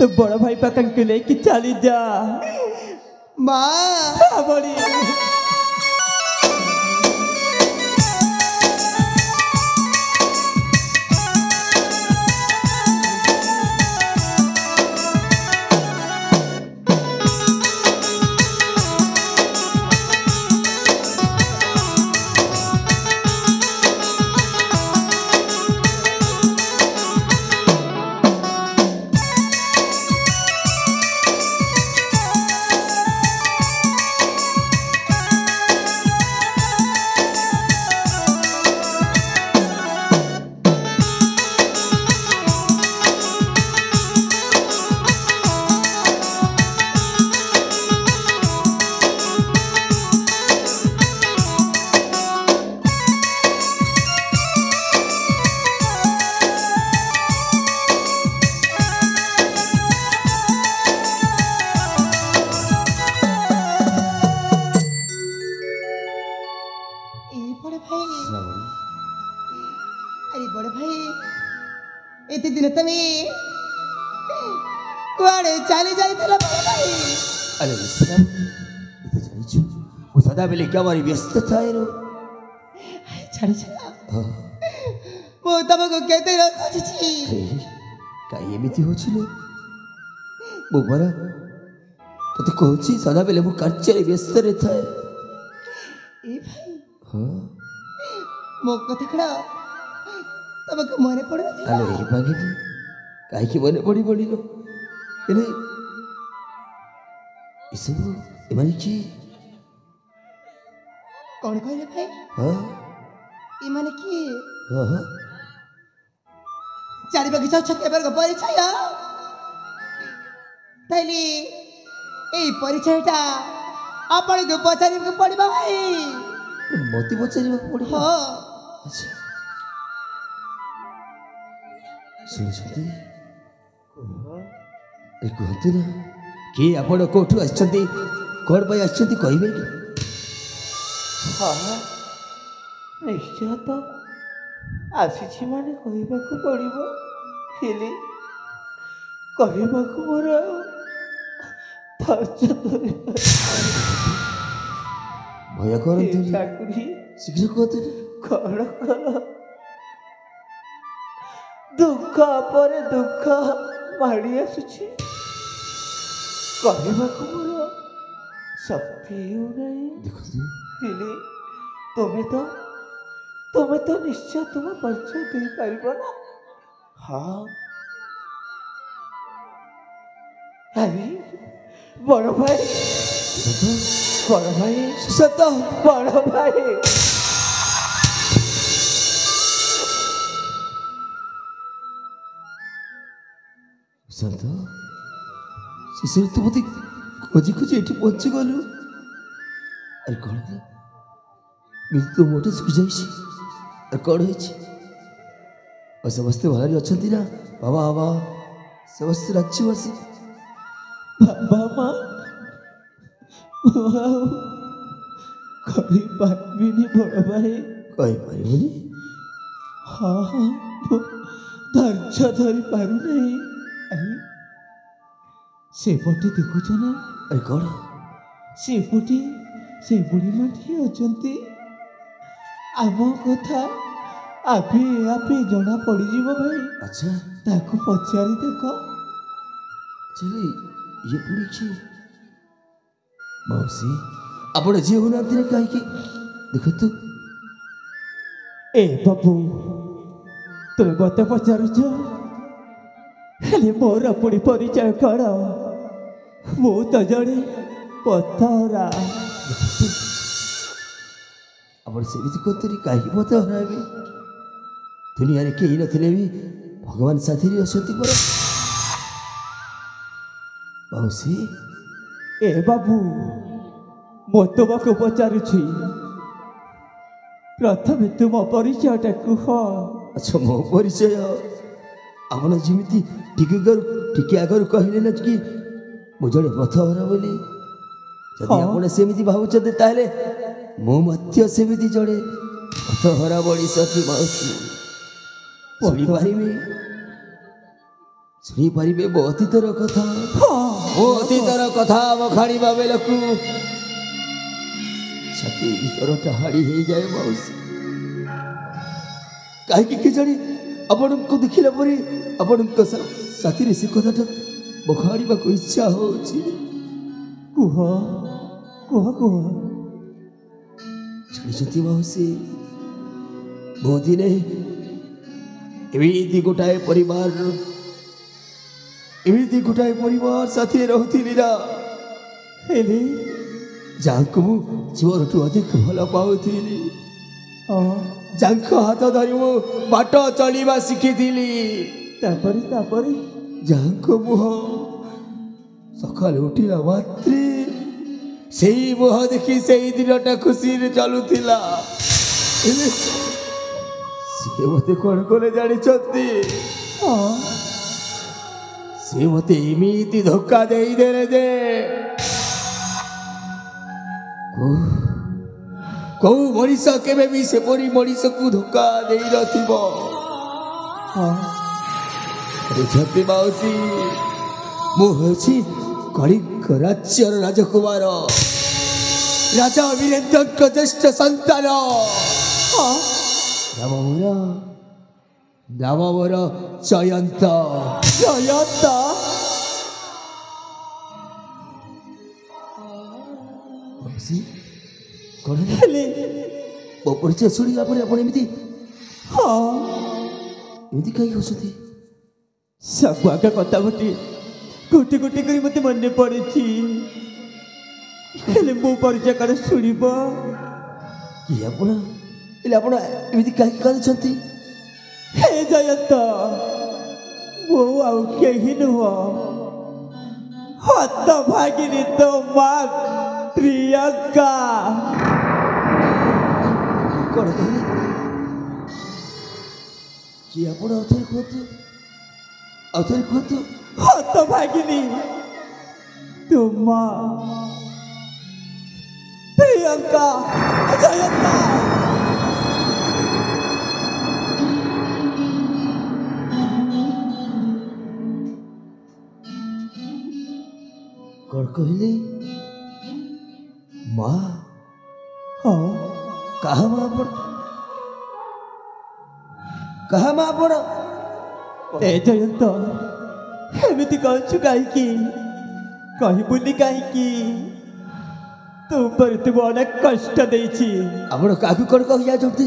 तो बड़ भाई पाखन को लेके चली जा माँ श्रावणी एते दिन तुम्हें कुआड़े चली जाइथिला बड़ भाई अरे विश्राम तो जानी छु वो सदा बेले क्या मारी व्यस्त था रो छाड़ी छा मो तमको केते रखछि काई एमिति होछिले मो बरा तते कहछि सदा बेले मो कार्य व्यस्त रे था ए भाई हां मो कथा खड़ा तमको मने पड़ अरे ए बागे काई की मने पड़ी पड़ी लो एने इसबो एमानी की कौन कहले भाई हां ई माने की हां हां चारि बगीचा छके पर परिचय तैली ए परिचयटा आपण को पचारि को पड़बा भाई मोती पचारि को पड़ी हां अच्छा सुनछती ए कहते ना कि आपण कोठू आछंती कोड भाई आछंती कहबे कि हाँ निश्चय तो आसी माने कहवाक पड़ो हेले कहवाक मोर भय करतु चाकरी शीघ्र कहतु कौन कर दुख पर दुख माड़ी आसुची कहवाक मोर शक्ति नहीं देखो हेले तुम्हें तो निश्चय तुम परिचय दे पार ना हाँ अरे बड़ भाई बड़ भाई सत बड़ भाई सत शिशु तो मत खोजी खोजी एठी पहुंची गलु अरे कौन है मिल तो मोटे सुखी जाइए अरे कौन है और समस्ते भलारी अच्छी ना बाबा बाबा समस्ते राज्यवासी बाबा माँ कहीं पार्बिनी बड़ भाई कही पारिबनी हाँ हाँ धैर्य धरी पारु नहीं सेपटे देखुच ना अरे कौन सेपटे से बुढ़ी माठी अछंती आम कथा आपे आपे जना पड़ी जीव भाई अच्छा ताको पचारि देख चले ये पूरी की मौसी आपण जे होना तेरे काहे की देखो तू ए बाबू तुम मत पचारुच हेले मोर पुणी परिचय कर मु तो जड़े पथरा आपण सेमिति कोतरी काहे पथरा भी दुनिया रे केही नथिले भी भगवान साथी रे असति पर मौसी ए बाबू मो तुमको पचारुछि प्रथमे तुम परिचयटा कुह अच्छा मो परिचय आपण जेमिति टिके आगर कहले न कि मु जड़े पथरा बोली जदि आपण सेमिति भाबुछते ताले मो मध्य सेमिति जड़े पथरा बोली सखी मौसी बोली पारिबे ଶୁଣିପାରିବେ ମୋ ଅତୀତର କଥା ମୋ ଅତୀତର କଥା ବଖାଣିବା ବେଳକୁ ଛାତି ଭିତରଟା ହାଡ଼ି ହେଇଯାଏ ମାଉସୀ। କାହିଁକି କେଜାଣି ଆପଣଙ୍କୁ ଦେଖିଲା ପରେ ଆପଣଙ୍କ ସାଥିରେ ସେ କଥାଟା ବଖାଣିବାକୁ ଇଚ୍ଛା ହଉଛି। କୁହ କୁହ କୁହ। ଜାଣିଛନ୍ତି ମାଉସୀ, ବହୁ ଦିନେ ଏମିତି ଗୋଟାଏ ପରିବାର ସାଥିରେ ରହୁଥିଲି ନା, ହେଲେ ଯାହାଙ୍କୁ ମୁଁ ଜୀବନଠୁ ଅଧିକ ଭଲ ପାଉଥିଲି, ଯାଙ୍କ ହାତ ଧରି ମୁଁ ବାଟ ଚଳିବା ଶିଖିଥିଲି, ତାପରେ ତାପରେ ଯାହାଙ୍କ ମୁହଁ ସକାଳେ ଉଠିଲା ମାତ୍ରେ ସେଇ ମୁହଁ ଦେଖି ସେଇ ଦିନଟା ଖୁସିରେ ଚାଲୁଥିଲା। ହେଲେ ସେ ମତେ କଣ କଲେ ଜାଣିଛନ୍ତି? ସେ ମତେ ଏମିତି ଧୋକା ଦେଇଦେଲେ ଯେ କୋଉ ମଣିଷ କେବେ ବି ସେପରି ମଣିଷକୁ ଧୋକା ଦେଇନଥିବ। ଜାଣିଛନ୍ତି ମାଉସୀ, ମୁଁ ହେଉଛି କଳିଙ୍ଗ ରାଜ୍ୟର ରାଜକୁମାର, ରାଜା ବୀରେନ୍ଦ୍ରଙ୍କ ଜ୍ୟେଷ୍ଠ ସନ୍ତାନ। ନାମ ମୋର ଜୟନ୍ତ। ଜୟନ୍ତ ମାଉସୀ, କଣ ହେଲେ ମୋ ପରିଚୟ ଶୁଣିଲା ପରେ ଆପଣ ଏମିତି କାହିଁକି ହଉଛନ୍ତି? ସବୁ ଆଗ କଥା ଗୋଟି ଗୋଟି ଗୋଟି କରି ମତେ ମନେ ପଡୁଛି। ହେଲେ ମୋ ପରିଚୟ କଣ ଶୁଣିବ? କି ଆପଣ ଏମିତି କାହିଁକି କାନ୍ଦୁଛନ୍ତି? ହେ ଜୟନ୍ତ, ମୁଁ ଆଉ କେହି ନୁହଁ, ହତ ଭାଗିନୀ ତୋ ମା ପ୍ରିୟଙ୍କା। କଣ କହିଲେ? କି ଆପଣ ଆଉଥରେ କୁହନ୍ତୁ। ହତ ଭାଗିନୀ ତୋ ମା ପ୍ରିୟଙ୍କା। ଜୟନ୍ତ କଣ କହିଲେ? ମା? କାହା ମା ଆପଣ? ଏ ଜୟନ୍ତ, ଏମିତି କହୁଛୁ କାହିଁକି? କହିବୁନି କାହିଁକି? ତୁ ଉପରେ ତୁ ଅନେକ କଷ୍ଟ ଦେଇଛି। ଆପଣ କାହାକୁ କଣ କହି ଯାଉଛନ୍ତି?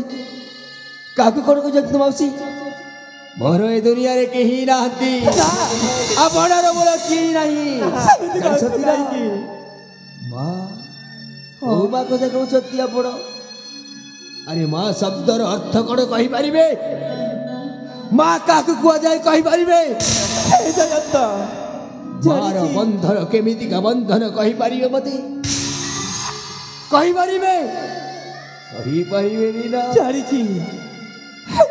ମାଉସୀ? ମୋର ଏ ଦୁନିଆରେ କେହି ନାହାନ୍ତି, ଆପଣର ମୋର କେହି ନାହିଁ। କାହିଁକି? ମା? କୋଉ ମା କଥା କହୁଛନ୍ତି ଆପଣ? ଆରେ ମା ଶବ୍ଦର ଅର୍ଥ କଣ କହିପାରିବେ? ମା କାହାକୁ କୁହାଯାଏ କହିପାରିବେ? ମାର ବନ୍ଧନ କେମିତିକା ବନ୍ଧନ କହିପାରିବେ ମତେ? କହିପାରିବେନି ନା? ଜାଣିଛି,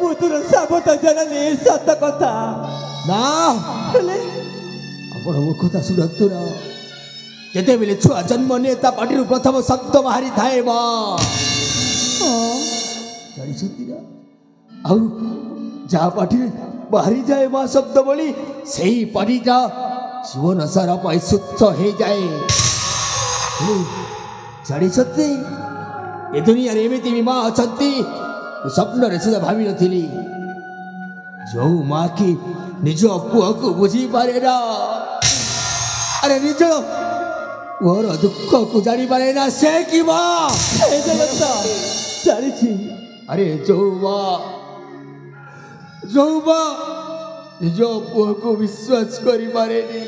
ମୁଁ ତୋର ସାବତ ଜାଣିନି ସତ କଥା। ନା, ହେଲେ ଆପଣ ମୋ କଥା ଶୁଣନ୍ତୁ ନା। ଯେତେବେଳେ ଛୁଆ ଜନ୍ମ ନିଏ ତା ପାଟିରୁ ପ୍ରଥମ ଶବ୍ଦ ବାହାରିଥାଏ ମା। ଜାଣିଛନ୍ତି ନା? ଆଉ ଯାହା ପାଟିରେ ବାହାରିଯାଏ ମା ଶବ୍ଦ ଭଳି, ସେଇ ପାଟିଟା ଜୀବନ ସାରା ପାଇଁ ଶୁଦ୍ଧ ହେଇଯାଏ। ଜାଣିଛନ୍ତି, ଏ ଦୁନିଆରେ ଏମିତି ବି ମା ଅଛନ୍ତି ମୁଁ ସ୍ୱପ୍ନରେ ସୁଦ୍ଧା ଭାବିନଥିଲି। ଯୋଉ ମା କି ନିଜ ପୁଅକୁ ବୁଝିପାରେ ନା, ଆରେ ନିଜ ମୋର ଦୁଃଖକୁ ଜାଣିପାରେ ନା, ସେ କି ମା? ଜାଣିଛି, ଆରେ ଯୋଉ ମା ନିଜ ପୁଅକୁ ବିଶ୍ୱାସ କରିପାରେନି,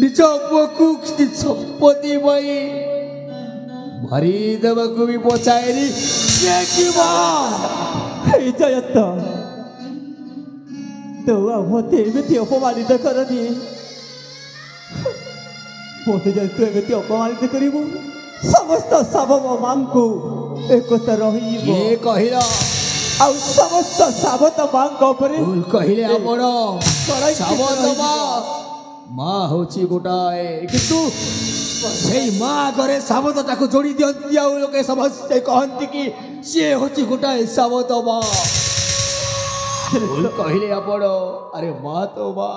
ନିଜ ପୁଅକୁ କିଛି ସମ୍ପତ୍ତି ପାଇଁ ମାରିଦେବାକୁ ବି ପଚାଏନି, ସେ କି ମା? ଜୟନ୍ତ, ତୁ ଆଉ ମତେ ଏମିତି ଅପମାନିତ କରନି। ମତେ ଯଦି ତୁ ଏମିତି ଅପମାନିତ କରିବୁ, ସମସ୍ତ ସାବତ ମାଙ୍କୁ ଏକତା ରହିବ। କିଏ କହିଲ? ଆଉ ସମସ୍ତ ସାବତ ମାଙ୍କ ଉପରେ ଭୁଲ କହିଲେ ଆପଣ। ସାବତ ମା ହଉଛି ଗୋଟାଏ, କିନ୍ତୁ ସେଇ ମା ଘରେ ସାବତଟାକୁ ଯୋଡ଼ି ଦିଅନ୍ତି, ଆଉ ଲୋକେ ସମସ୍ତେ କହନ୍ତି କି ସିଏ ହଉଛି ଗୋଟାଏ ସାବତ ମା। ଭୁଲ କହିଲେ ଆପଣ। ଆରେ ମା ତ ମା,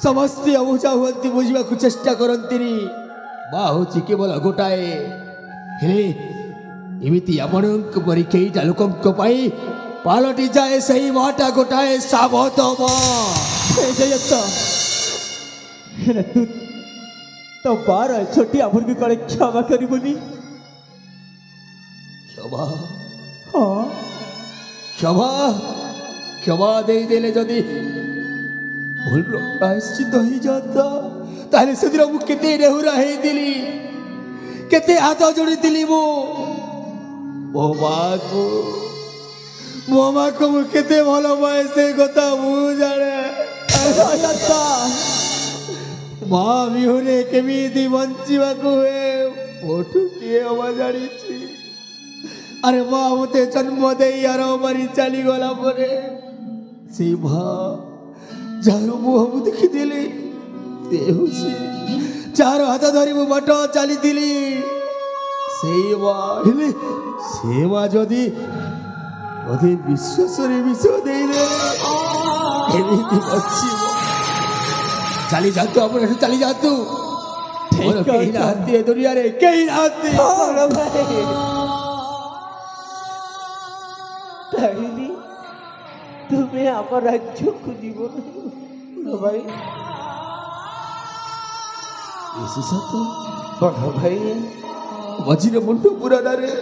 ସମସ୍ତେ ଅବୁଝା ହୁଅନ୍ତି, ବୁଝିବାକୁ ଚେଷ୍ଟା କରନ୍ତିନି। ମା ହେଉଛି କେବଳ ଗୋଟାଏ। ହେଲେ ଏମିତି ଆପଣଙ୍କ ପରି କେଇଟା ଲୋକଙ୍କ ପାଇଁ ପାଲଟି ଯାଏ ସେହି ମାଟା ଗୋଟାଏ ସାବତ ମା। ଜୟନ୍ତ ହେଲେ ତୁ तो बार छोटी अमर की कड़े क्षमा करी बोली क्षमा हाँ क्षमा क्षमा दे देले जदि भूल प्रायश्चित हो जाता ताले सेदिन मु केते नेहुरा हे दिली केते हाथ जोड़ी दिली मो माँ को मु केते भलो पाए से कथा मु जाने माँ विहुरे केमिति बंचिबाकु हुए मोठू किए हवा जानी अरे माँ मते जन्म दे यार मारी चली गला परे से माँ जार मुह मु देखी दिली देहुसी चार हाथ धरी मु बाट चली दिली से माँ हेले से माँ जदि मते विश्वास रे विष दे दे एमिति बचिबो चली जातु अपन चली जातु मोर केही नाहंती ए दुनिया रे केही नाहंती ताहिनी तुम्हें आम राज्य को जीवन भाई ऐसे सत बड़ भाई मझिरे मुंडू पुराना रे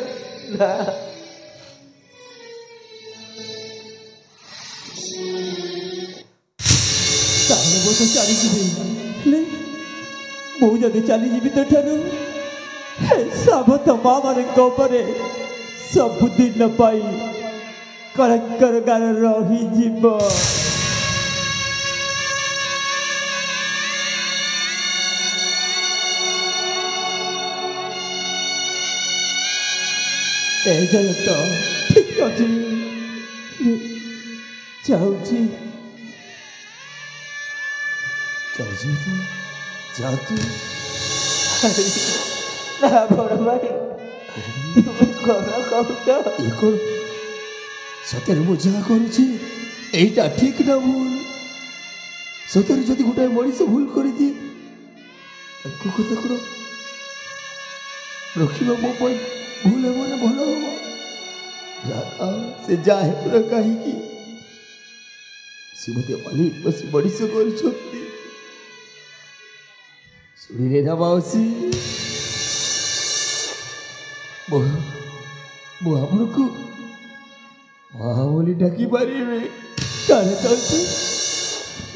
ना वो तो चली जी मु जदि चली जी तो ठारू सब तो माँ मान सबुदिन पाई कलंकर गार रही जीव जयंत ठीक अच्छे जाऊँगी चलजी तो जातु ना बड़ भाई तुम्हें कौन कहूच ये कौन सତରେ ମୁଁ ଯାହା କରୁଛି ଏଇଟା ଠିକ୍ ନା ଭୁଲ ସତରେ ଯଦି ଗୋଟାଏ ମଣିଷ ଭୁଲ କରିଦିଏ ତାକୁ କଥା କର ରଖିବା ମୋ ପାଇଁ ଭୁଲ ହେବ ନା ଭଲ ହେବ ସେ ଯାହା ହେବ ନା କାହିଁକି ସେ ମୋତେ ଅନେକ ବସି ମଣିଷ କରିଛନ୍ତି ଶୁଣିଲେ ନା ମାଉସୀ ମୁଁ ଆପଣଙ୍କୁ माँ बोली डाकी पारे काहे कहते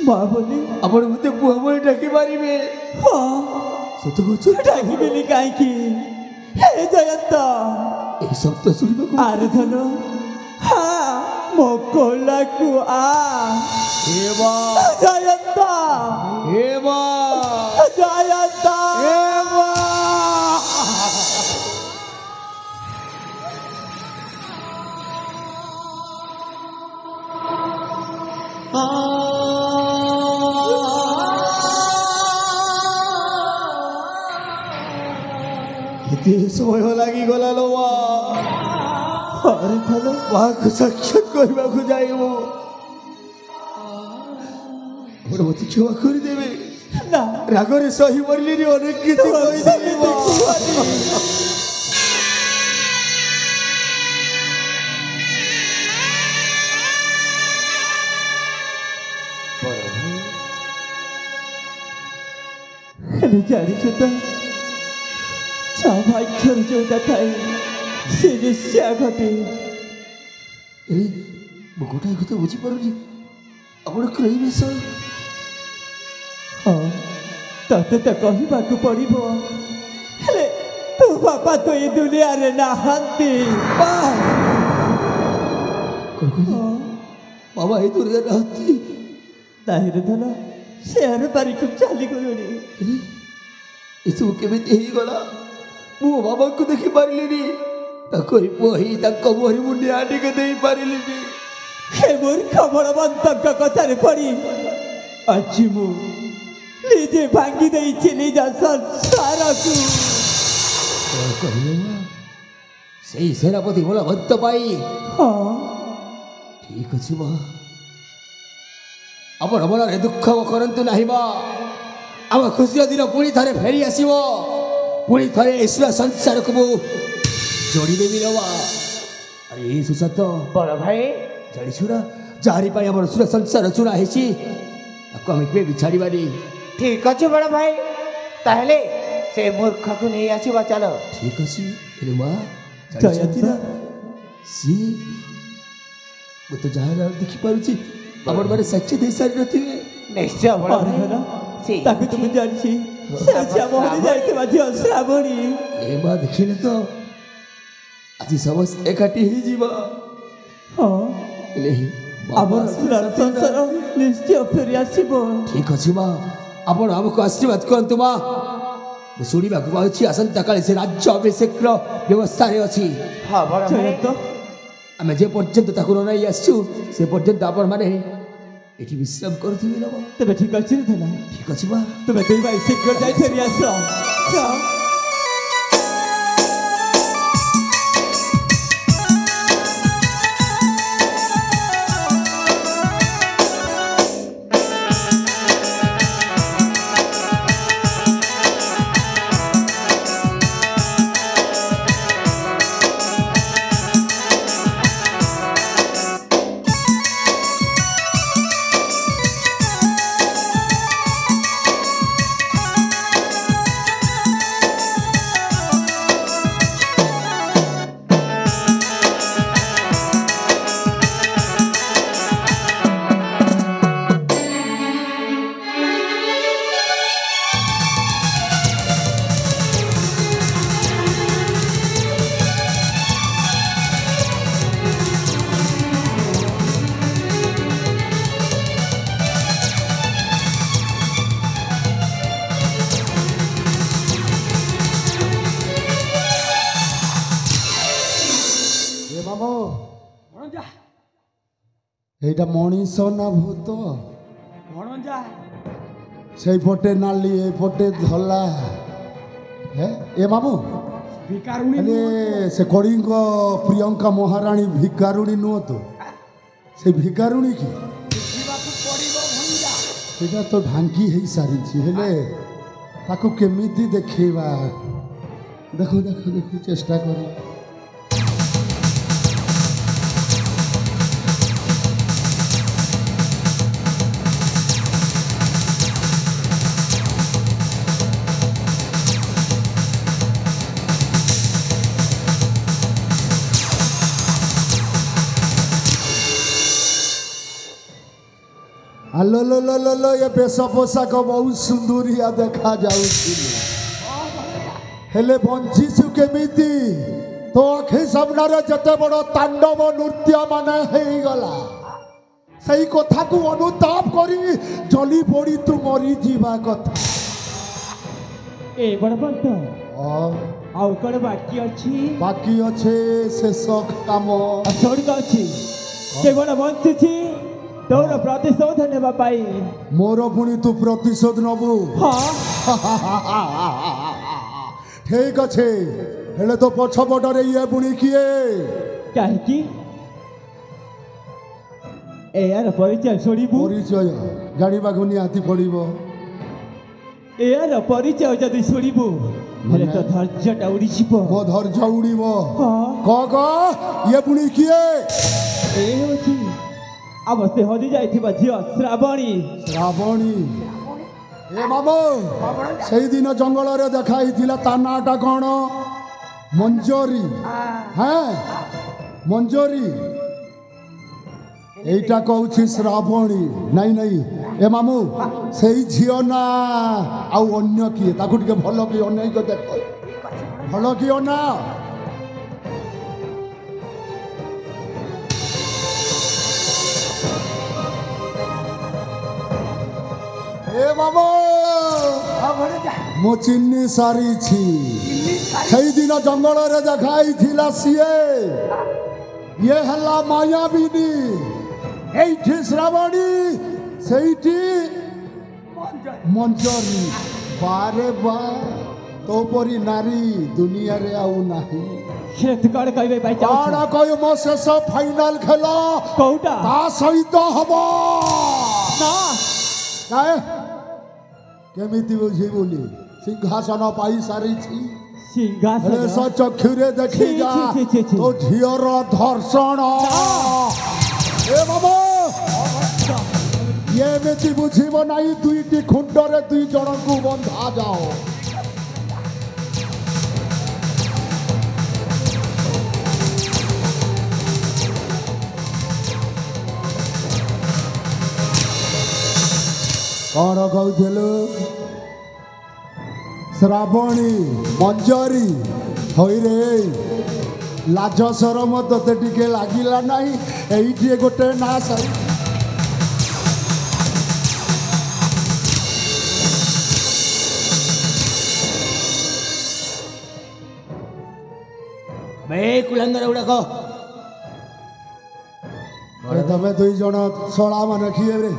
माँ बोली अपन मते बुआ बोली डाकी पारे हाँ सत कहछ डाकी बेली काहे की हे जयंत ए सब तो सुनिबा को आरे धन हाँ मो कोला को आ हे माँ जयंत हे माँ जयंत हे माँ केते समय लगी गला लो अरे धन माँ को साक्षात करबा को जाइबो मोर मते क्षमा कर देबे ना रागरे सही मरली रे अनेक किछि कहि देबे जानी तो भाग्यर जोटा थाए से निश्चय घटे मु गोटाए कथा बुझी पारुनी आपण कहबे सर हाँ तते तो कहवाक पड़ो हेले तू बापा तो ये दुनिया रे नहांती बाबा ये दुनिया नहांती ताहिर धन शेयर बारी को चली गलुनी एसबू केमिति हो गला मो बाबा को देखी पारिलिनी ताकरी बही ताको मोहरी मुंडी आडी के देई पारिलिनी हे मूर्ख बड़वंतक कथा रे पड़ी आज मु लीजे भांगी देई चली जा संसार को कहियो सेई सेनापति बलवंत पाई हाँ ଠିକ ଅଛି ମା ଆପଣ ମନରେ ଦୁଃଖ କରନ୍ତୁ ନାହିଁ ମା ଆମ ଖୁସିର ଦିନ ପୁଣି ଥରେ ଫେରି ଆସିବ ପୁଣି ଥରେ ଈଶ୍ୱର ସଂସାରକୁ ମୁଁ ଯୋଡ଼ିଦେବି ରେ ମା ଆରେ ଏ ସୁଶାନ୍ତ ବଡ଼ ଭାଇ ଜାଣିଛୁ ନା ଯାହାରି ପାଇଁ ଆମର ସୁର ସଂସାର ଚୂଡ଼ା ହେଇଛି ତାକୁ ଆମେ କେବେ ବି ଛାଡ଼ିବାନି ଠିକ ଅଛି ବଡ଼ ଭାଇ ତାହେଲେ ସେ ମୂର୍ଖକୁ ନେଇ ଆସିବ ଚାଲ ଠିକ ଅଛି ହେଲେ ମା ଜାଣିଛନ୍ତି ନା ସିଏ ମୁଁ ତ ଯାହା ଦେଖିପାରୁଛି ଆମର ମାନେ ସାକ୍ଷୀ ଦେଇ ସାରିନଥିବେ ନିଶ୍ଚୟ ବଡ଼ ଭାଇ ତାକୁ ତୁମେ ଜାଣିଛି ଯାଇଥିବା ଝିଅ ଶ୍ରାବଣୀ ଏ ମା ଦେଖିଲେ ତ ଆଜି ସମସ୍ତେ ଏକାଠି ହେଇଯିବା ହଁ ହେଲେ ଆମର ସୁରାର ସଂସାର ନିଶ୍ଚୟ ଫେରି ଆସିବ ଠିକ ଅଛି ମା ଆପଣ ଆମକୁ ଆଶୀର୍ବାଦ କରନ୍ତୁ ମା ମୁଁ ଶୁଣିବାକୁ ପାଉଛି ଆସନ୍ତାକାଲି ସେ ରାଜ୍ୟ ଅଭିଷେକର ବ୍ୟବସ୍ଥାରେ ଅଛି ହଁ ବଡ଼ ଭାଇ ଆମେ ଯେ ପର୍ଯ୍ୟନ୍ତ ତାକୁ ନ ନେଇ ଆସିଛୁ ସେ ପର୍ଯ୍ୟନ୍ତ ଆପଣମାନେ ଏଠି ବିଶ୍ରାମ କରୁଥିବେ ନା ତେବେ ଠିକ ଅଛି ଥିଲା ଠିକ ଅଛି ମା ତୁମେ ଦୁଇ ଭାଇ ଶୀଘ୍ର ଯାଇ ଫେରି ଆସ এইটা মଣିଷ না ভূত সেইপটে নালি এইপটে ধলা এ মামু ହେଲେ ସେ କଳିଙ୍ଗ ପ୍ରିୟଙ୍କା ମହାରାଣୀ ଭିକାରୁଣୀ ନୁହଁ ତ ସେ ଭିକାରୁଣୀ କି ସେଇଟା ତ ଢାଙ୍କି ହେଇସାରିଛି ହେଲେ ତାକୁ କେମିତି ଦେଖେଇବା ଦେଖୁ ଦେଖୁ ଦେଖୁ ଚେଷ୍ଟା କର আলো লো লো লো লো এ বেশ পোশাক বহু সুন্দরিয়া দেখা যাଉଛି হেলে বঞ্চিছু কেমিতি তো আখি সামনারে যেতে বড় তাণ্ডব নৃত্য মানে হয়েগলা সেই কথাকু অনুতাপ করি জলি পড়ি তু মরি যা কথা ଏ ବଡ଼ ବନ୍ତ ଆଉ କଣ ବାକି ଅଛି বাকি আছে শেষ কাম ସଡ଼ିକ ଅଛି କେବଳ ବଞ୍ଚିଛି ତୋର ପ୍ରତିଶୋଧ ନେବା ପାଇଁ মোর পুଣି তু প্রতিশোধ নবু ହଁ ঠিক আছে হেলে তো পছপটরে ইয়ে পুଣି কিয়ে କାହିଁକି ଏହାର ପରିଚୟ ଶୁଣିବୁ পরিচয় জানিବାକୁ নিহাতি পড়িব ଏହାର ପରିଚୟ ଯଦି ଶୁଣିବୁ ହେଲେ ତ ଧୈର୍ଯ୍ୟଟା ଉଡ଼ିଯିବ ମୋ ଧୈର୍ଯ୍ୟ ଉଡ଼ିବ ହଁ କ ଇଏ ପୁଣି କିଏ ଏ ହେଉଛି ଆମ ସେ ହଜି ଯାଇଥିବା ଝିଅ ଶ୍ରାବଣୀ ଶ୍ରାବଣୀ ଏ ମାମୁ ସେଇଦିନ ଜଙ୍ଗଲରେ ଦେଖା ହେଇଥିଲା ତା ନାଁଟା କ'ଣ ମଞ୍ଜରୀ হ্যাঁ ମଞ୍ଜରୀ এইটা কହୁଛି ଶ୍ରାବଣୀ ନାଇଁ ନାଇଁ ଏ ମାମୁ ସେଇ ଝିଅ ନା ଆଉ ଅନ୍ୟ କିଏ ତାକୁ ଟିକେ ଭଲ କି ଅନେଇକ ଦେଖ ଭଲ କି ଅନା ଏ ମାମୁ ମୁଁ ଚିହ୍ନି ସାରିଛି ସେଇଦିନ ଜଙ୍ଗଲରେ ଦେଖା ହେଇଥିଲା ସିଏ ଇଏ ହେଲା ମାୟାବିନୀ এইটি শ্রাবণী সেইটি মঞ্জরি বারে বা তোপরি নারী দুনিয়ারে আউ নাহি ହେଲେ ତୁ କ'ଣ କହିବେ ପାଇଁ କଣ ଚାହୁଁଛୁ କହିବ ଶେଷ ଫାଇନାଲ ଖେଳ କୋଉଟା ତା ସହିତ ହବ ନା କାଏ କେମିତି ବୁଝିବୁନି ସିଂହାସନ ପାଇ ସାରିଛି ସିଂହାସନ ହେଲେ ଚକ୍ଷୁରେ ଦେଖି ଯା ତୋ ଝିଅର ଧର୍ଷଣ ଏ ବାବା ଏମିତି ବୁଝିବ ନାହିଁ ଦୁଇଟି ଖୁଣ୍ଡରେ ଦୁଇ ଜଣଙ୍କୁ ବନ୍ଧା ଯାଅ କଣ କହୁଥିଲୁ ଶ୍ରାବଣୀ ମଞ୍ଜରୀ ହଇରେ ଲାଜ ସରମ ତତେ ଟିକେ ଲାଗିଲା ନାହିଁ ଏଇଠି ଗୋଟେ ନା ସାଇ କୁଳାଙ୍ଗର ଗୁଡାକ ତମେ ଦୁଇ ଜଣ ଶଳା ମାନେ କିଏ ରେ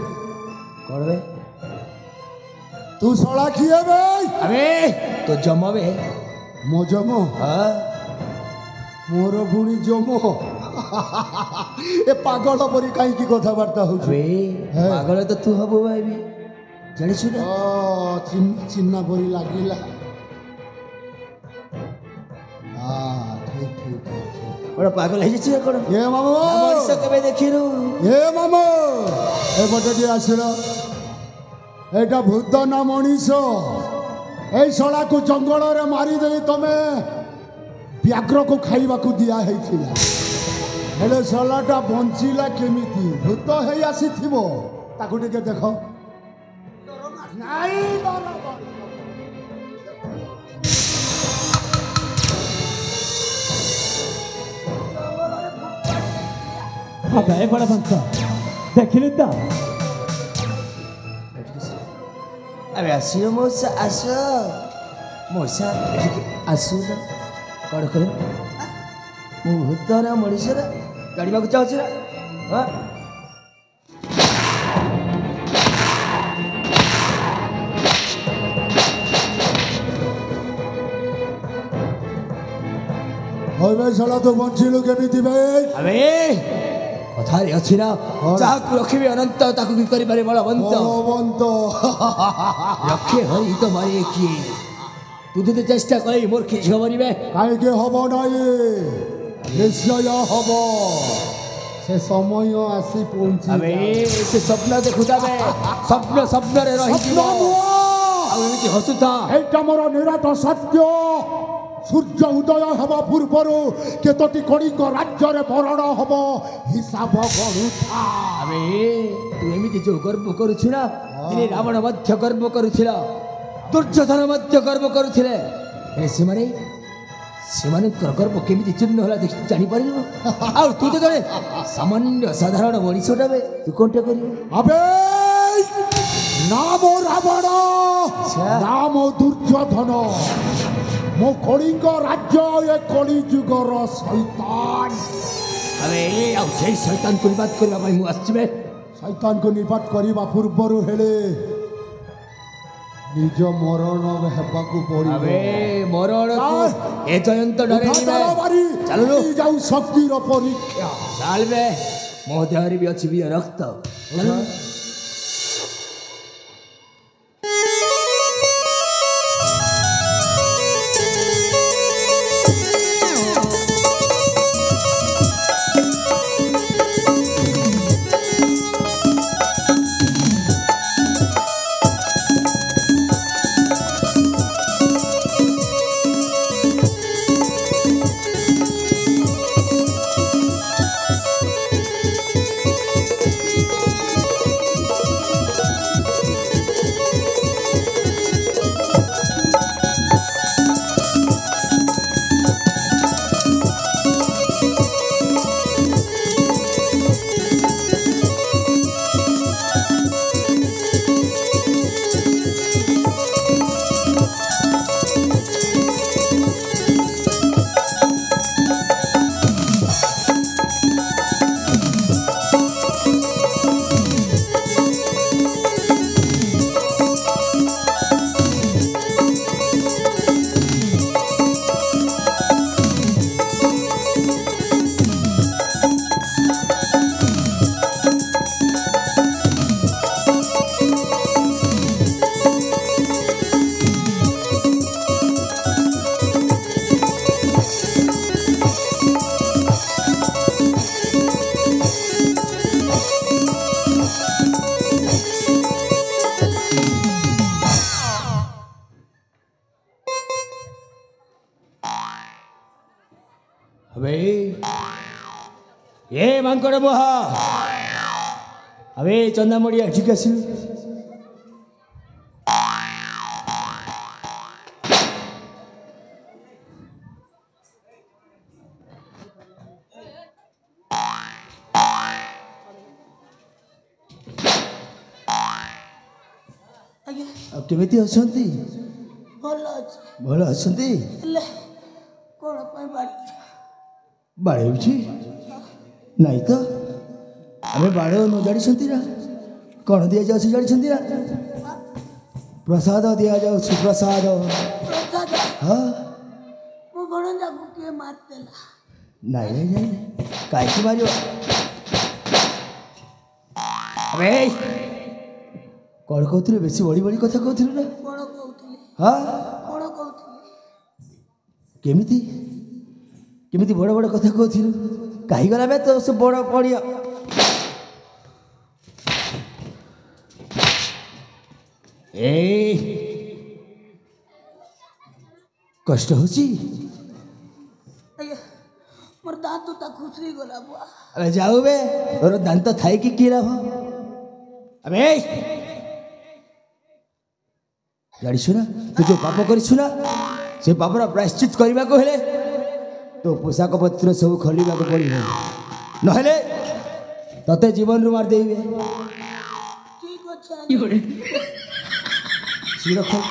କଣ ବେ ତୁ ଶଳା କିଏ ବେ ଆବେ ତ ଜମବେ ମୋ ଜମ ମୋର ପୁଣି ଜମ ଏ ପାଗଳ ପରି କାହିଁକି କଥାବାର୍ତ୍ତା ହଉଛି ଆବେ ପାଗଳ ତ ତୁ ହବୁ ଭାଇ ଜାଣିଛୁ ନା ଚିହ୍ନା ପରି ଲାଗିଲା ଠିକ ଠିକ ବଡ଼ ପାଗଳ ହେଇଯାଇଛି ନା କଣ ଏ ମାମୁ ମଣିଷ କେବେ ଦେଖିନୁ ଏ ମାମୁ ଏପଟେ ଟିକେ ଆସିଲ ଏଇଟା ଭୂତ ନା ମଣିଷ ଏଇ ଶଳାକୁ ଜଙ୍ଗଲରେ ମାରିଦେଇ ତମେ ବ୍ୟାଘ୍ରକୁ ଖାଇବାକୁ ଦିଆ ହେଇଥିଲା ହେଲେ ଶଳାଟା ବଞ୍ଚିଲା କେମିତି ଭୂତ ହେଇ ଆସିଥିବ ତାକୁ ଟିକେ ଦେଖ ଆବେ ବଡ଼ ବଂଶ ଦେଖିଲୁ ତ ଆବେ ଆସିବ ମଉସା ଆସ ମଉସା ଏଠିକି ଆସୁନ କଣ କରିବ ମୁଁ ଭୂତ ନା ମଣିଷ ନା ଜାଣିବାକୁ ଚାହୁଁଛି ନା ହଇବେ ଶଳା ତୁ ବଞ୍ଚିଲୁ କେମିତି ବେ ଆବେ କଥାରେ ଅଛି ନା ଯାହାକୁ ରଖିବେ ଅନନ୍ତ ତାକୁ କି କରିପାରେ ବଳବନ୍ତ ବଳବନ୍ତ ରଖେ ହରି ତ ମାରେ କିଏ ତୁ ଯଦି ଚେଷ୍ଟା କରି ମୋର କିଛି ହବନି ବେ କାହିଁକି ହବ ନାହିଁ ନିଶ୍ଚୟ ହବ ସେ ସମୟ ଆସି ପହଞ୍ଚି ଆବେ ସେ ସ୍ୱପ୍ନ ଦେଖୁଥାବେ ସ୍ୱପ୍ନ ସ୍ୱପ୍ନରେ ରହିଯିବ ଆଉ ଏମିତି ହସୁଥା এইটা ମୋର ନିରାଟ ସତ୍ୟ ସୂର୍ଯ୍ୟ ଉଦୟ ହେବା ପୂର୍ବରୁ କେତୋଟି କଳିଙ୍ଗ ରାଜ୍ୟରେ ମରଣ ହବ ହିସାବ ଗଣୁଥା ଆବେ ତୁ ଏମିତି ଯୋଉ ଗର୍ବ କରୁଛୁ ନା ଦିନେ ରାବଣ ମଧ୍ୟ ଗର୍ବ କରୁଥିଲା ଦୁର୍ଯ୍ୟୋଧନ ମଧ୍ୟ ଗର୍ବ କରୁଥିଲେ ହେଲେ ସେମାନଙ୍କର ଗର୍ବ କେମିତି ଚୂର୍ଣ୍ଣ ହେଲା ଦେଖି ଜାଣିପାରିଲୁ ଆଉ ତୁ ତ ଜଣେ ସାମାନ୍ୟ ସାଧାରଣ ମଣିଷଟା ବେ ତୁ କଣଟା କରିବୁ ଆବେ ନାମ ରାବଣ ନାମ ଦୁର୍ଯ୍ୟୋଧନ ମୋ କଳିଙ୍ଗ ରାଜ୍ୟ ଏ କଳି ଯୁଗର ଶୈତାନ ଆବେ ଆଉ ସେଇ ଶୈତାନକୁ ନିବାଦ କରିବା ପାଇଁ ମୁଁ ଆସିଛି ବେ ଶୈତାନକୁ ନିବାଦ କରିବା ପୂର୍ବରୁ ହେଲେ ନିଜ ମରଣ ହେବାକୁ ପଡ଼ିବ ଆବେ ମରଣକୁ ଏ ଜୟନ୍ତ ଡରେନି ବେ ଚାଲୁନୁ ଯାଉ ଶକ୍ତିର ପରୀକ୍ଷା ଚାଲ ବେ ମୋ ଦେହରେ ବି ଅଛି ବି ରକ୍ତ ଚାଲୁନୁ अबे ए मांकड़ मोहा अबे चंदा मोड़िया ठीक है ଆଜ୍ଞା ଆଉ କେମିତି ଅଛନ୍ତି? ଭଲ ଅଛି ଭଲ ଅଛନ୍ତି? ହେଲେ କ'ଣ ପାଇଁ ବାଡ଼ୁଛ? ବାଡ଼େଉଛି ନାଇଁ ତ ଆମେ ବାଡ଼ ନ ଜାଣିଛନ୍ତି ନା କ'ଣ ଦିଆଯାଉଛି ଜାଣିଛନ୍ତି ନା? ପ୍ରସାଦ ଦିଆଯାଉଛି ପ୍ରସାଦ। ପ୍ରସାଦ ହଁ ମୋ ଭଣଜାକୁ କିଏ ମାରିଦେଲା? ନାଇଁ ନାଇଁ ନାଇଁ କାହିଁକି ମାରିବ? ଆବେ କ'ଣ କହୁଥିଲୁ? ବେଶୀ ବଢ଼ି ବଢ଼ି କଥା କହୁଥିଲୁ ନା? କ'ଣ କହୁଥିଲି? ହଁ କ'ଣ କହୁଥିଲି? କେମିତି କେମିତି ବଡ଼ ବଡ଼ କଥା କହୁଥିଲୁ? କାହିଁ ଗଲା ବେ ତୋ ସେ ବଡ଼ ପଡ଼ିଆ? ଏଇ କଷ୍ଟ ହଉଛି? ଆଜ୍ଞା ମୋର ଦାନ୍ତଟା ଖୁସି ଗଲା ବୁଆ ଆବେ ଯାଉ ବେ ତୋର ଦାନ୍ତ ଥାଇକି କି ଲାଭ? ଆବେ ଜାଣିଛୁ ନା ତୁ ଯେଉଁ ପାପ କରିଛୁ ନା ସେ ପାପର ପ୍ରାୟଶ୍ଚିତ କରିବାକୁ ହେଲେ ତୋ ପୋଷାକ ପତ୍ର ସବୁ ଖୋଲିବାକୁ ପଡ଼ିବ ନହେଲେ ତତେ ଜୀବନରୁ ମାରିଦେଇବେ। ଠିକ୍ ଅଛି ଆଜ୍ଞା ଶୀଘ୍ର ଖୋଲ।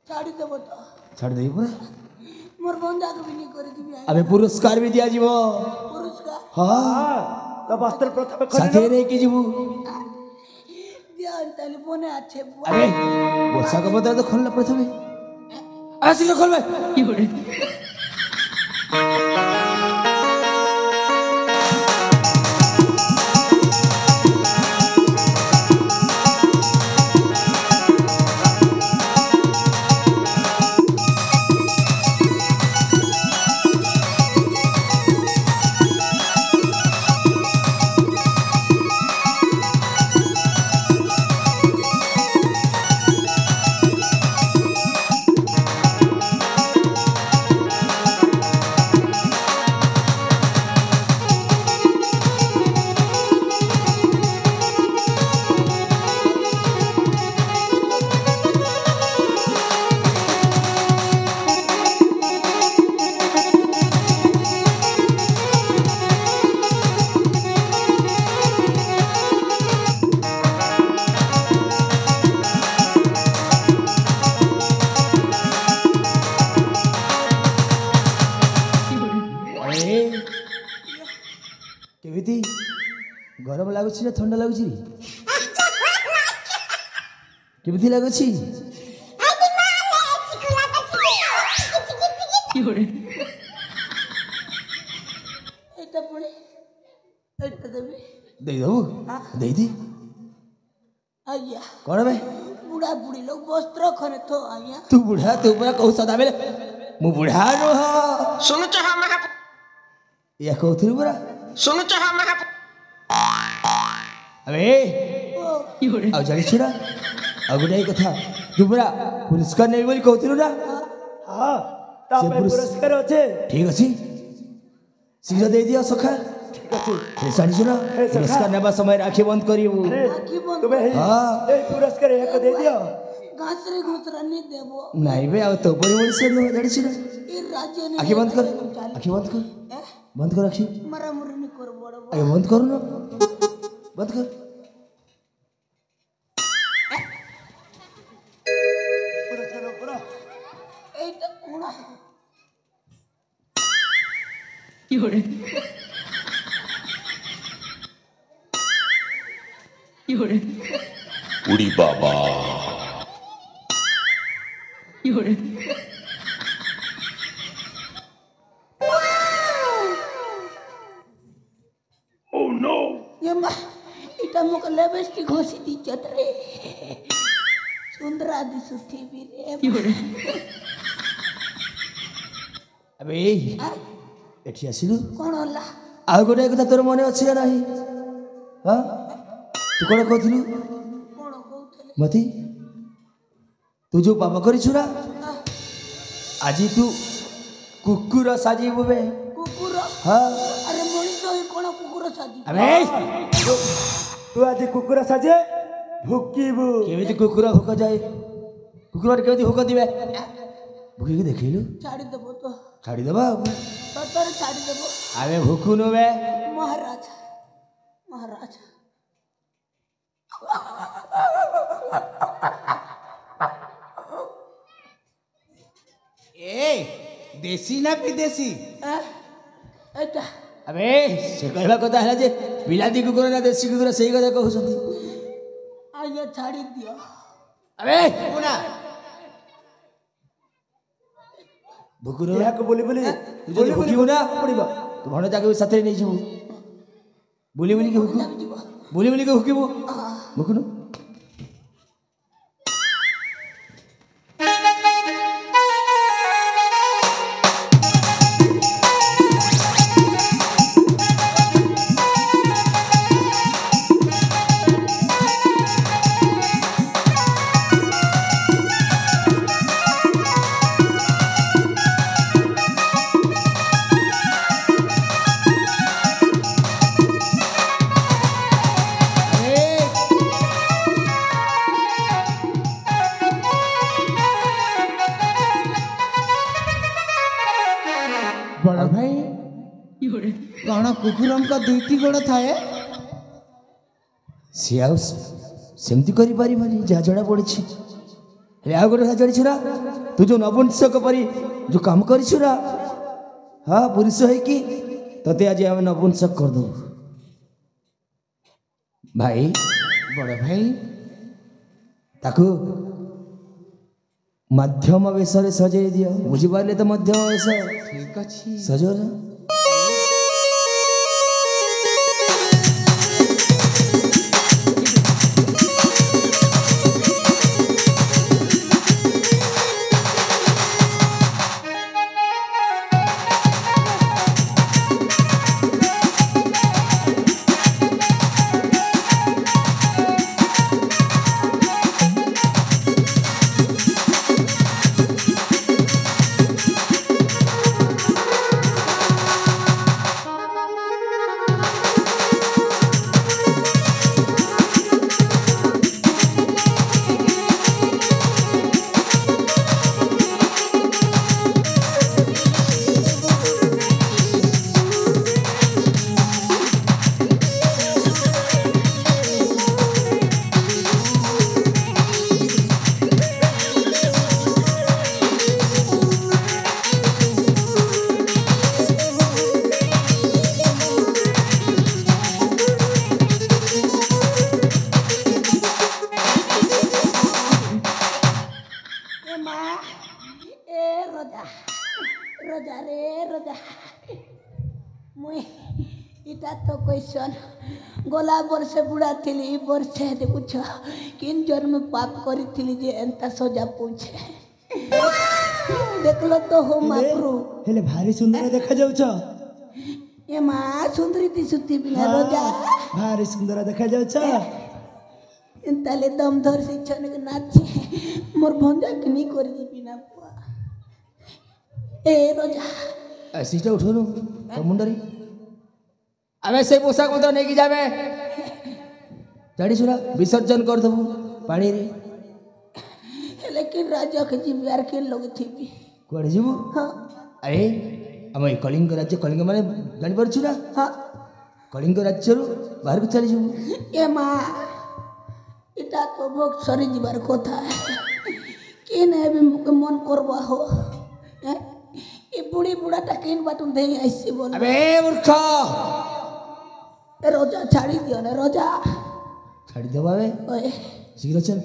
ଛାଡ଼ିଦେବ ତ? ଛାଡ଼ିଦେବି ପୁରା। ମୋର ଭଣଜାକୁ ବି ନେଇ କରିଦେବି ଆଜ୍ଞା ଆବେ ପୁରସ୍କାର ବି ଦିଆଯିବ। ପୁରସ୍କାର ହଁ तो बस्तर प्रथम ସାଥିରେ ନେଇକି ଯିବୁ। ଦିଅ ତାହେଲେ ମନେ আছে ବୁଆ ଆବେ ପୋଷାକ ପତ୍ର ତ ଖୋଲିଲା ପ୍ରଥମେ। ଶୀଘ୍ର ଖୋଲବେ। କେମିତି ଗରମ ଲାଗୁଛି ନା ଥଣ୍ଡା ଲାଗୁଛି? କେମିତି ଲାଗୁଛି? ଏଇଟା ପୁଣି ଏଇଟା ଦେବି ଦେଇଦେବୁ? ଦେଇଦି। ଆଜ୍ଞା କ'ଣ ବେ ବୁଢ଼ା ବୁଢ଼ୀ ଲୋକ ବସ୍ତ୍ର ଖରେ ଥୋ ଆଜ୍ଞା ତୁ ବୁଢ଼ା ତୁ ପୁରା କହୁ ସଦାବେଳେ ମୁଁ ବୁଢ଼ା ନୁହଁ। ଶୁଣୁଛ ହଁ ମହା ଏଇଆ କହୁଥିଲୁ ପୁରା। ଶୁଣୁଛ ହଁ ମହା ଆବେ ଆଉ ଜାଣିଛୁ ନା ଆଉ ଗୋଟାଏ କଥା ତୁ ପୁରା ପୁରସ୍କାର ନେବି ବୋଲି କହୁଥିଲୁ ନା? हाँ ता से पे पुरस्कार अच्छे ଠିକ ଅଛି ଶୀଘ୍ର ଦେଇଦିଅ ସଖା। ठीक अच्छे ଜାଣିଛୁ ନା ହେ ସଖା। ପୁରସ୍କାର ନେବା ସମୟରେ ଆଖି ବନ୍ଦ କରିବୁ। अरे ଆଖି ବନ୍ଦ तुम्हें हाँ। ये पुरस्कार एक दे दियो ଘାସରେ ଘୁତରାନି ଦେବ ନାଇଁ ବେ ଆଉ ତୋ ପରି ମଣିଷ ନୁହଁ ଜାଣିଛୁ ନା। ଏ ରାଜ୍ୟ ଆଖି ବନ୍ଦ କର ଆଖି ବନ୍ଦ କର ବନ୍ଦ କର ଆଖି ମରାମୁରି କର ବଡ଼ ଆଖି ବନ୍ଦ କରୁନ ବନ୍ଦ କର। पुरस्कार पूरा এইটা কোনা उड़ी बाबा ओह नो এমা এটা মোক লেবেস্টি ঘষি দিচ্ছত রে সুন্দরা দিশু টিভি রে ଆବେ ଏଠି ଆସିଲୁ কোন হলা ଆଉ ଗୋଟାଏ କଥା ତୋର ମନେ ଅଛି ନା ନାହିଁ? ହଁ ତୁ କ'ଣ କହୁଥିଲୁ কোন কৌতলে ମତି ତୁ ଯେଉଁ ପାପ କରିଛୁ ନା ଆଜି ତୁ କୁକୁର ସାଜିବୁ ବେ। କୁକୁର ହଁ ଆରେ ମଣିଷ ହିଁ କ'ଣ କୁକୁର ସାଜି ଆବେ ତୁ ଆଜି କୁକୁର ସାଜେ ଭୁକିବୁ। କେମିତି କୁକୁର ଭୋକ ଯାଏ? କୁକୁର କେମିତି ଭୋକ ଦିବେ? ଭୁକିକି ଦେଖିଲୁ ଛାଡ଼ିଦେବ ତ ଛାଡ଼ିଦେବା। ସତରେ ଛାଡ଼ିଦେବ ଆମେ ଭୁକୁନୁ ବେ। ମହାରାଜ ମହାରାଜ ए देसी ना विदेशी ଏଇଟା ଆବେ ସେ କହିବା କଥା ହେଲା ଯେ ବିଲାତି କୁକୁର ନା ଦେଶୀ କୁକୁର ସେଇ କଥା କହୁଛନ୍ତି। ଆଜ୍ଞା ଛାଡ଼ି ଦିଅ ଆବେ पुना ଭୁକୁନୁ ଏହାକୁ ବୋଲି ବୋଲି ତୁ ଯଦି ଭୁକିବୁ ନା ପଡ଼ିବ ତୁ ଭଣ ଯାକେ ସାଥିରେ ନେଇଯିବୁ। ବୁଲି ବୁଲିକି ଭୁକୁ ବୁଲି ବୁଲିକି ଭୁକିବୁ ଭୁକୁନୁ। बड़ भाई कौन कुकुरम का दुईटी गोड़ थाए ସିଏ ଆଉ ସେମିତି କରିପାରିବନି ଯାହା ଜଣା ପଡ଼ିଛି। ହେଲେ ଆଉ ଗୋଟେ କଥା ଜାଣିଛୁ ନା ତୁ ଯେଉଁ ନପୁଂସକ ପରି ଯେଉଁ କାମ କରିଛୁ ନା ହଁ ପୁରୁଷ ହେଇକି ତତେ ଆଜି ଆମେ ନପୁଂସକ କରିଦେବୁ। ଭାଇ बड़ भाई ତାକୁ ମଧ୍ୟମ ବେଶରେ ସଜେଇ ଦିଅ। ବୁଝିପାରିଲେ ତ ମଧ୍ୟମ ବେଶ ठीक अच्छी ସଜଉ ନା। রোজা রোজা রে রোজা মুই ইটা তো কইসন গলা বর্ষে বুড়া থিলি বর্ষে দেখুছ কিন জন্ম পাপ করিଥିଲି যে এন্তা সজা পুছে দেখলো তো হো মাপ্রু ହେଲେ ଭାରି ସୁନ୍ଦର ଦେଖାଯାଉଛ। এ মা সুন্দরী দিশুতি বিনা রোজা ଭାରି ସୁନ୍ଦର ଦେଖାଯାଉଛ। তাহলে দম ধর শিক্ষণ নাচি মোর ভঞ্জা কিনি করে দিবি না পুয়া এ রোজা सीटा उठोनु तो मुंडरी आमे से पोशाक मत नहीं जाबे जाड़ी छुरा विसर्जन कर दबु पानी रे लेकिन राजा के जिम्मेदार के लोग थी भी कुआडे जीवु हाँ अरे हम ए कलिंग राज्य कलिंग माने जानि पर छुरा हाँ कलिंग राज्य रु बाहर को चली जीवु ए माँ इटा तो भोग सरी जीवार कथा है कि ने भी मुके मन करवा हो ये बुढ़ी बुढ़ा टकीन बाटुन दे ऐसी बोल अबे मूर्ख रोजा छाड़ी दियो ना रोजा छाड़ी देबा बे ओए शीघ्र चल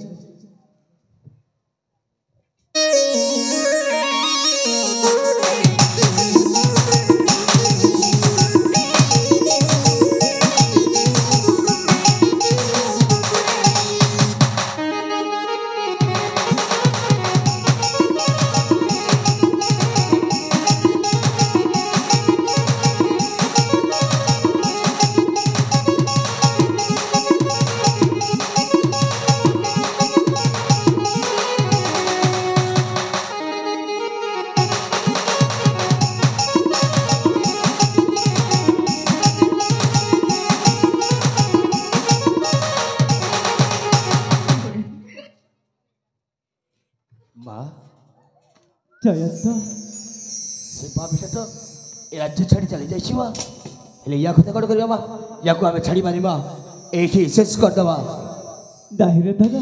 ମା ଜୟନ୍ତ ସେ ପାପୀଟା ତ ଏ ରାଜ୍ୟ ଛାଡ଼ି ଚାଲି ଯାଇଛି ମା। ହେଲେ ୟା କଥା କ'ଣ କରିବା ମା? ୟାକୁ ଆମେ ଛାଡ଼ିବାନି ମା, ଏଇଠି ଶେଷ କରିଦେବା। ଦାହିରେ ଧନ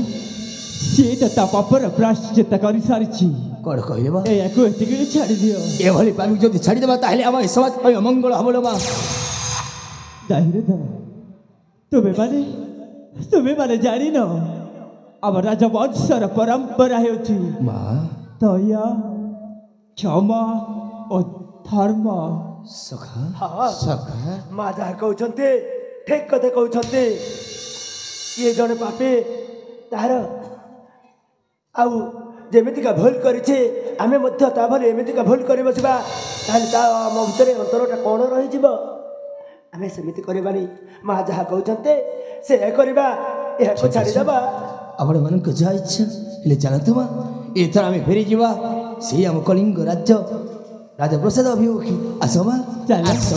ସିଏ ତ ତା ପାପର ପ୍ରାଶ୍ଚିତ୍ତ କରିସାରିଛି। କ'ଣ କହିଲେ ମା? ଏହାକୁ ଏତିକି ଛାଡ଼ି ଦିଅ। ଏଭଳି ପାପୀକୁ ଯଦି ଛାଡ଼ିଦେବା ତାହେଲେ ଆମ ଏ ସମାଜ ପାଇଁ ଅମଙ୍ଗଳ ହବ ମା। ଦାହିରେ ଧନ ତୁମେମାନେ ଜାଣିନ ଆମ ରାଜବଂଶର ପରମ୍ପରା ହେଉଛି ମା ଦୟା, କ୍ଷମା ଓ ଧର୍ମ। ସଖା ସଖା ମା ଯାହା କହୁଛନ୍ତି ଠିକ କଥା କହୁଛନ୍ତି। କିଏ ଜଣେ ପାପୀ ତାହାର ଆଉ ଯେମିତିକା ଭୁଲ କରିଛି ଆମେ ମଧ୍ୟ ତା ଭଳି ଏମିତିକା ଭୁଲ କରି ବସିବା ତାହେଲେ ତା ଆମ ଭିତରେ ଅନ୍ତରଟା କ'ଣ ରହିଯିବ? ଆମେ ସେମିତି କରିବାନି। ମା ଯାହା କହୁଛନ୍ତି ସେ କରିବା, ଏହାକୁ ଛାଡ଼ିଦେବା। ଆପଣମାନଙ୍କ ଯାହା ଇଚ୍ଛା। ହେଲେ ଜାଣନ୍ତୁ ମା, ଏଥର ଆମେ ଫେରିଯିବା ସେଇ ଆମ କଳିଙ୍ଗ ରାଜ୍ୟ ରାଜପ୍ରସାଦ ଅଭିମୁଖୀ। ଆସ ମା, ଚାଲ। ଆସ।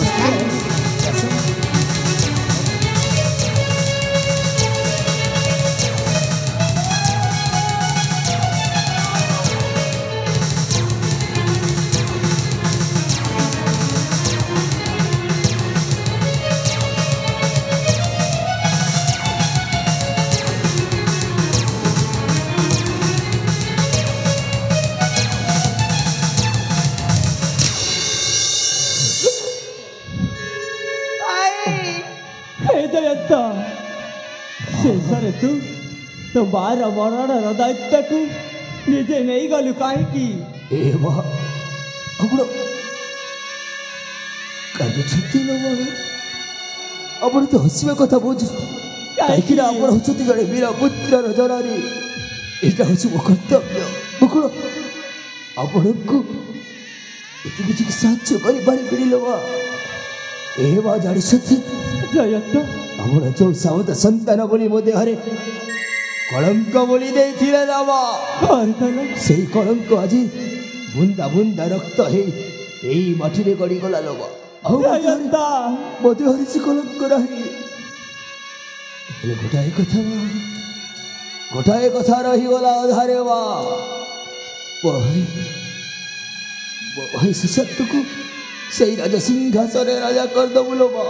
ଶେଷରେ ତୁ ତୋ ମାର ମରଣର ଦାୟିତ୍ୱକୁ ନିଜେ ନେଇଗଲୁ କାହିଁକି? ଏ ମା ଆପଣ କାନ୍ଦୁଛନ୍ତି ନା ମା? ଆପଣ ତ ହସିବା କଥା ବୁଝୁଛନ୍ତି, କାହିଁକି ନା ଆପଣ ହେଉଛନ୍ତି ଜଣେ ବୀର ପୁତ୍ରର ଜନନୀ। ଏଇଟା ହେଉଛି ମୋ କର୍ତ୍ତବ୍ୟ। ମୁଁ କ'ଣ ଆପଣଙ୍କୁ ଏତିକି କିଛି ସାହାଯ୍ୟ କରିପାରିବିନି ଲୋ ମା? ଏ ମା ଜାଣିଛନ୍ତି ଜୟନ୍ତ ଆମର ଯେଉଁ ସାବତ ସନ୍ତାନ ବୋଲି ମୋ ଦେହରେ କଳଙ୍କ ବୋଲି ଦେଇଥିଲେ ନା ମା, ସେଇ କଳଙ୍କ ଆଜି ବୁନ୍ଦା ବୁନ୍ଦା ରକ୍ତ ହେଇ ଏଇ ମାଟିରେ ଗଡ଼ିଗଲା ଲୋ ମା। ଆଉ ମୋ ଦେହରେ ସେ କଳଙ୍କ ନାହିଁ। ହେଲେ ଗୋଟାଏ କଥା ରହିଗଲା ଅଧାରେ ମା। ମୋ ଭାଇ ସୁଶାନ୍ତକୁ ସେଇ ରାଜସିଂହାସନରେ ରାଜା କରିଦେବୁ ଲୋ ମା।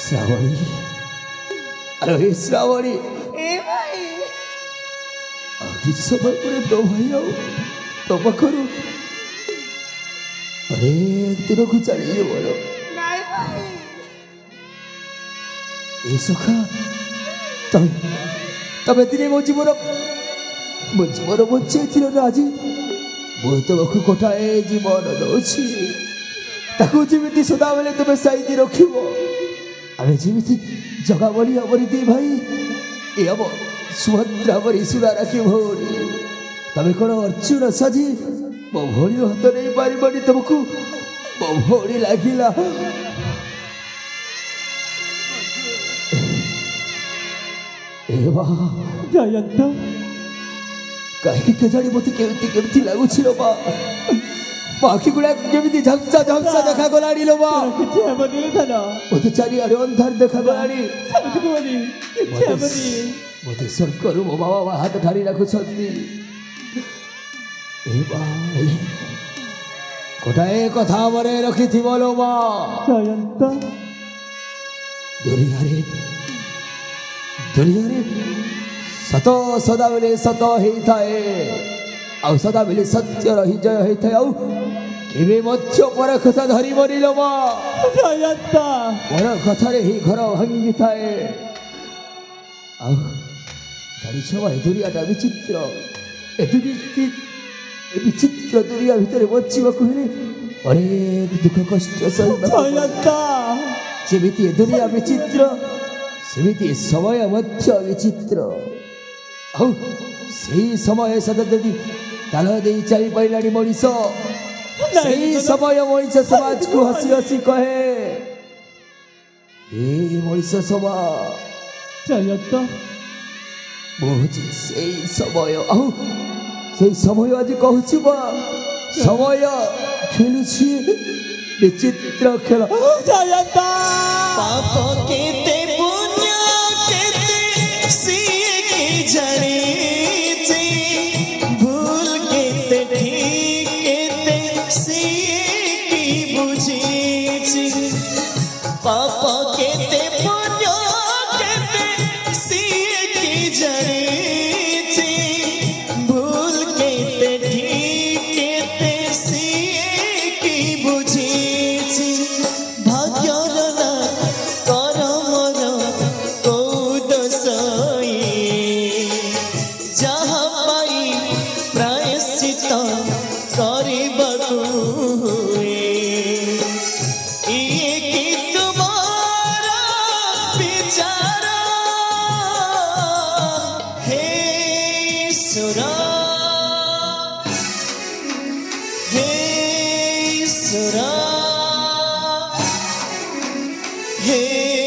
ଶ୍ରାବଣୀ, ଆରେ ହେ ଶ୍ରାବଣୀ, ଆଉ କିଛି ସମୟ ପରେ ତୋ ଭାଇ ଆଉ ତୋ ପାଖରୁ ଅନେକ ଦିନକୁ ଚାଲିଯିବ ଲୋ। ଏ ସଖା, ତମେ ଦିନେ ମୋ ଜୀବନ ବଞ୍ଚେଇଥିଲ ନା ଆଜି ମୁଁ ତୁମକୁ ଗୋଟାଏ ଜୀବନ ଦେଉଛି। ତାକୁ ଯେମିତି ସଦାବେଳେ ତୁମେ ସାଇତି ରଖିବ। ଆମେ ଯେମିତି ଜଗା ବଳି ଆମରି ଦି ଭାଇ, ଏ ଆମ ସୁଭଦ୍ରା ପରି ସୁରା ରାଖି ଭଉଣୀ। ତମେ କ'ଣ ଅର୍ଜୁନ ସାଜି ମୋ ଭଉଣୀର ହାତ ନେଇ ପାରିବନି? ତୁମକୁ ମୋ ଭଉଣୀ ଲାଗିଲା। ଏ ମା ଜୟନ୍ତ କାହିଁକି କେଜାଣି ମୋତେ କେମିତି ଲାଗୁଛି ଲୋ ମା। ମୋ ଆଖି ଗୁଡ଼ାକ ଯେମିତି ଝାପ୍ସା ଝାପ୍ସା ଦେଖାଗଲାଣି ଲୋ ମା। ମୋତେ ଚାରିଆଡ଼େ ଅନ୍ଧାର ଦେଖାଗଲାଣି। ମୋତେ ସ୍ୱର୍ଗରୁ ମୋ ବାବା ମା ହାତ ଠାରି ରଖୁଛନ୍ତି। ଏ ମା, ଗୋଟାଏ କଥା ମନେ ରଖିଥିବ ଲୋ ମା। ଦୁନିଆରେ ସତ ସଦାବେଳେ ସତ ହେଇଥାଏ, ଆଉ ସଦାବେଳେ ସତ୍ୟର ହିଁ ଜୟ ହେଇଥାଏ। ଆଉ କେବେ ମଧ୍ୟ ପର କଥା ଧରିବନି ଲୋ ମା। ପର କଥାରେ ହିଁ ଘର ଭାଙ୍ଗିଥାଏ। ଆଉ ଜାଣିଛ ମା, ଏ ଦୁନିଆଟା ବିଚିତ୍ର। ଏ ବିଚିତ୍ର ଦୁନିଆ ଭିତରେ ବଞ୍ଚିବାକୁ ହେଲେ ଅନେକ ଦୁଃଖ କଷ୍ଟ ସହିବାକୁ। ଯେମିତି ଏ ଦୁନିଆ ବିଚିତ୍ର, ସେମିତି ସମୟ ମଧ୍ୟ ବିଚିତ୍ର। ଆଉ ସେଇ ସମୟ ସଦା ଯଦି ତାଳ ଦେଇ ଚାଲି ପାରିଲାଣି ମଣିଷ, ସେଇ ସମୟ ମଣିଷ ସମାଜକୁ ହସି ହସି କହେ, ଏ ମଣିଷ ସମାଜ। ମୁଁ ହେଉଛି ସେଇ ସମୟ। ଆଉ ସେଇ ସମୟ ଆଜି କହୁଛି ବା, ସମୟ ଖେଳୁଛି ବିଚିତ୍ର ଖେଳ। ପାପ କେତେ ପୁଣ୍ୟ କେତେ हे